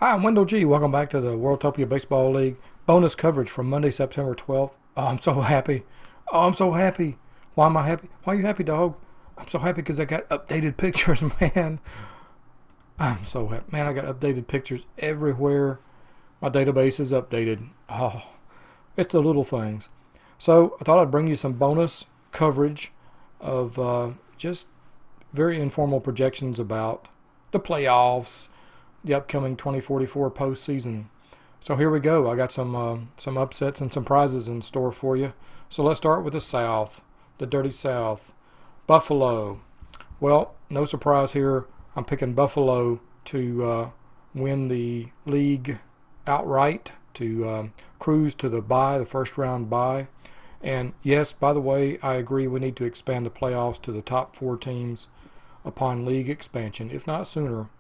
Hi, I'm Wendell G. Welcome back to the Worldtopia Baseball League bonus coverage from Monday, September 12th. Oh, I'm so happy. Oh, I'm so happy. Why am I happy? Why are you happy, dog? I'm so happy because I got updated pictures, man. I'm so happy. Man, I got updated pictures everywhere. My database is updated. Oh, it's the little things. So I thought I'd bring you some bonus coverage of just very informal projections about the playoffs, the upcoming 2044 postseason. So here we go. I got some upsets and some prizes in store for you. So let's start with the South, the dirty South. Buffalo. Well, no surprise here. I'm picking Buffalo to win the league outright, to cruise to the bye, the first round bye. And yes, by the way, I agree we need to expand the playoffs to the top four teams upon league expansion, if not sooner.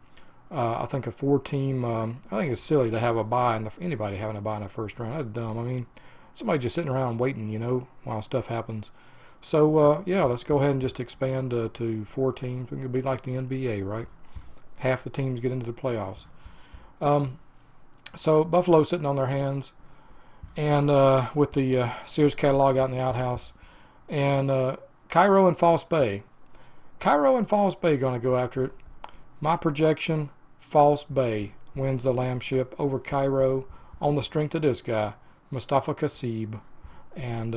I think a four-team. I think it's silly to have a bye, and anybody having a bye in the first round. That's dumb. I mean, somebody just sitting around waiting, while stuff happens. So yeah, let's go ahead and just expand to four teams. It could be like the NBA, right? Half the teams get into the playoffs. So Buffalo sitting on their hands, and with the Sears catalog out in the outhouse, and Cairo and False Bay. Cairo and False Bay going to go after it. My projection: False Bay wins the Lambship over Cairo on the strength of this guy, Mustafa Kasib. And,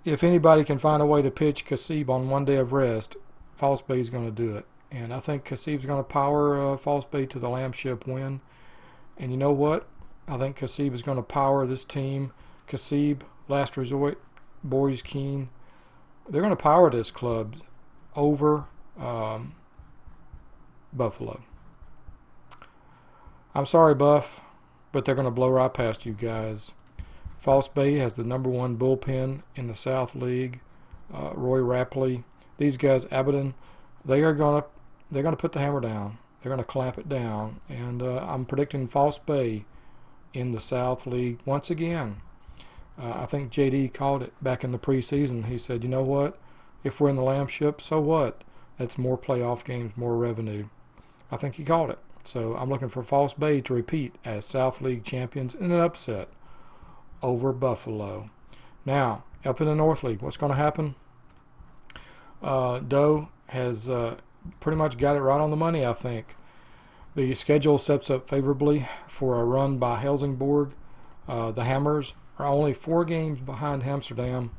if anybody can find a way to pitch Kasib on one day of rest, False Bay is going to do it. And I think Kasib's going to power False Bay to the Lambship win. And you know what? I think Kasib is going to power this team. Kasib, Last Resort, Boys Keene. They're going to power this club over Buffalo. I'm sorry, Buff, but they're going to blow right past you guys. False Bay has the number one bullpen in the South League. Roy Rapley, these guys, Abaddon, they're going to put the hammer down. They're going to clamp it down, and I'm predicting False Bay in the South League once again. I think JD called it back in the preseason. He said, you know what? If we're in the Lambship, so what? That's more playoff games, more revenue. I think he called it. So I'm looking for False Bay to repeat as South League champions in an upset over Buffalo. Now, up in the North League, what's going to happen? Doe has pretty much got it right on the money, I think. The schedule sets up favorably for a run by Helsingborg. The Hammers are only 4 games behind Amsterdam.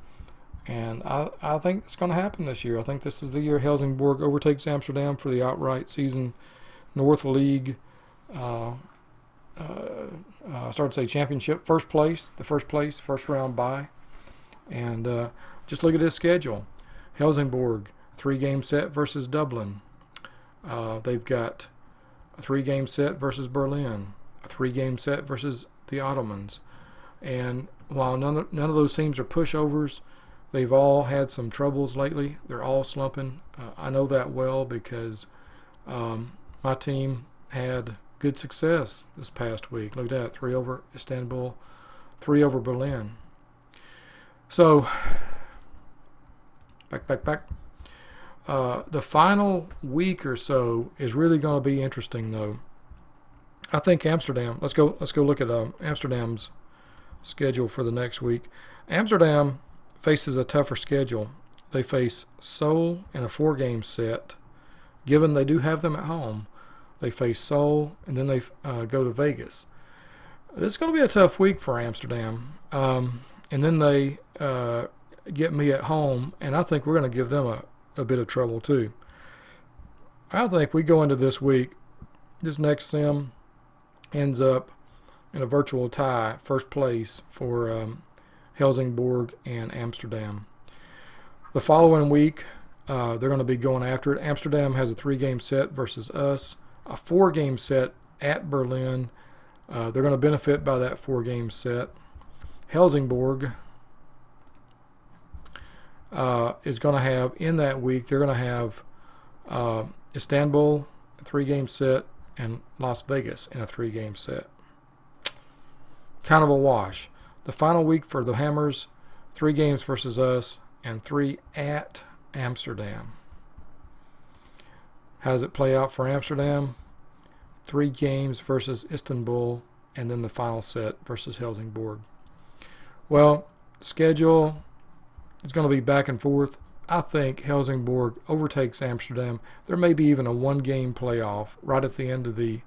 And I think it's going to happen this year. I think this is the year Helsingborg overtakes Amsterdam for the outright season North League, championship, first place, first round bye. And just look at this schedule. Helsingborg, 3-game set versus Dublin. They've got a 3-game set versus Berlin, a 3-game set versus the Ottomans. And while none of those teams are pushovers, they've all had some troubles lately. They're all slumping. I know that well because my team had good success this past week. Look at that, 3 over Istanbul, 3 over Berlin. So, back. The final week or so is really going to be interesting, though. I think Amsterdam. Let's go look at Amsterdam's schedule for the next week. Amsterdam faces a tougher schedule. They face Seoul in a 4-game set. Given they do have them at home, they face Seoul, and then they go to Vegas. This is going to be a tough week for Amsterdam. And then they get me at home, and I think we're going to give them a bit of trouble too. I think we go into this week, this next sim ends up in a virtual tie, first place for Helsingborg and Amsterdam. The following week, they're going to be going after it. Amsterdam has a 3-game set versus us, a 4-game set at Berlin. They're going to benefit by that 4-game set. Helsingborg is going to have, in that week, they're going to have Istanbul, a 3-game set, and Las Vegas in a 3-game set. Kind of a wash. The final week for the Hammers, 3 games versus us, and 3 at Amsterdam. How does it play out for Amsterdam? 3 games versus Istanbul, and then the final set versus Helsingborg. Well, schedule is going to be back and forth. I think Helsingborg overtakes Amsterdam. There may be even a 1-game playoff right at the end of the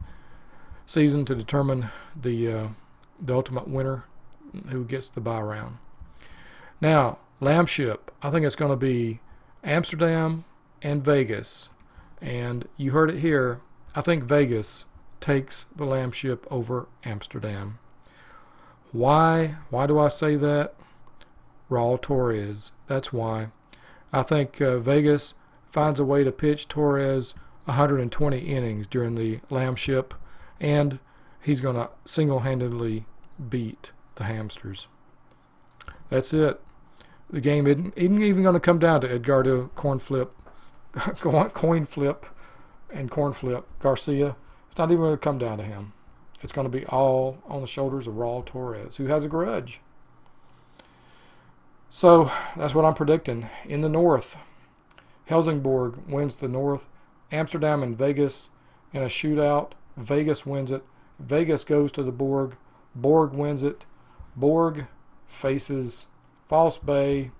season to determine the ultimate winner who gets the bye round. Now, Lamship, I think it's going to be Amsterdam and Vegas. And you heard it here. I think Vegas takes the Lamship over Amsterdam. Why? Why do I say that? Raul Torres. That's why. I think Vegas finds a way to pitch Torres 120 innings during the Lamship, and he's going to single-handedly beat the Hamsters. That's it. The game isn't even going to come down to Edgardo coin flip Garcia. It's not even going to come down to him. It's going to be all on the shoulders of Raul Torres, who has a grudge. So that's what I'm predicting. In the North, Helsingborg wins the North. Amsterdam and Vegas in a shootout. Vegas wins it. Vegas goes to the Borg. Borg wins it. Borg faces False Bay.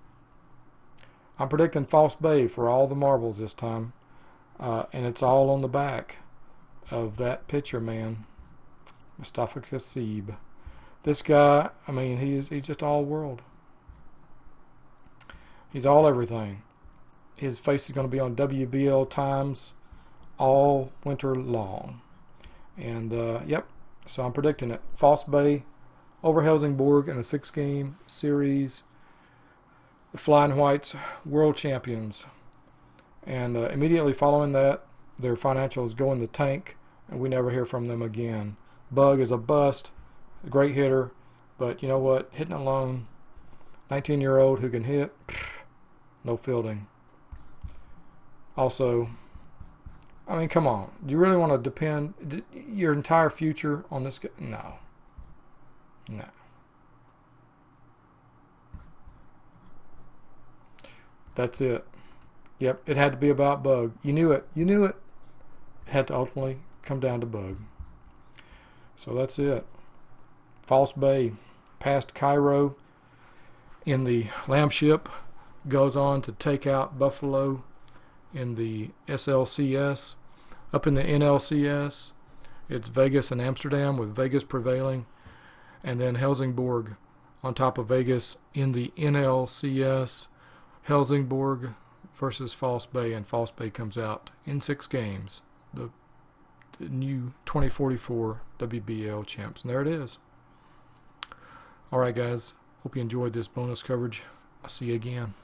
I'm predicting False Bay for all the marbles this time. And it's all on the back of that pitcher, man. Mustafa Kassib. This guy, I mean, he's just all world. He's all everything. His face is going to be on WBL Times all winter long. And, yep, so I'm predicting it. False Bay over Helsingborg in a 6-game series. The Flying Whites, world champions. And immediately following that, their financials go in the tank, and we never hear from them again. Bug is a bust, a great hitter, but you know what? Hitting alone, 19-year-old who can hit, no fielding. Also, I mean, come on. Do you really want to depend your entire future on this guy? No. No. That's it. Yep, it had to be about Bug. You knew it. You knew it. It had to ultimately come down to Bug. So that's it. False Bay past Cairo in the Lamship, goes on to take out Buffalo in the SLCS. Up in the NLCS, it's Vegas and Amsterdam, with Vegas prevailing, and then Helsingborg on top of Vegas in the NLCS. Helsingborg versus False Bay, and False Bay comes out in 6 games. The new 2044 WBL champs. And there it is. All right, guys. Hope you enjoyed this bonus coverage. I'll see you again.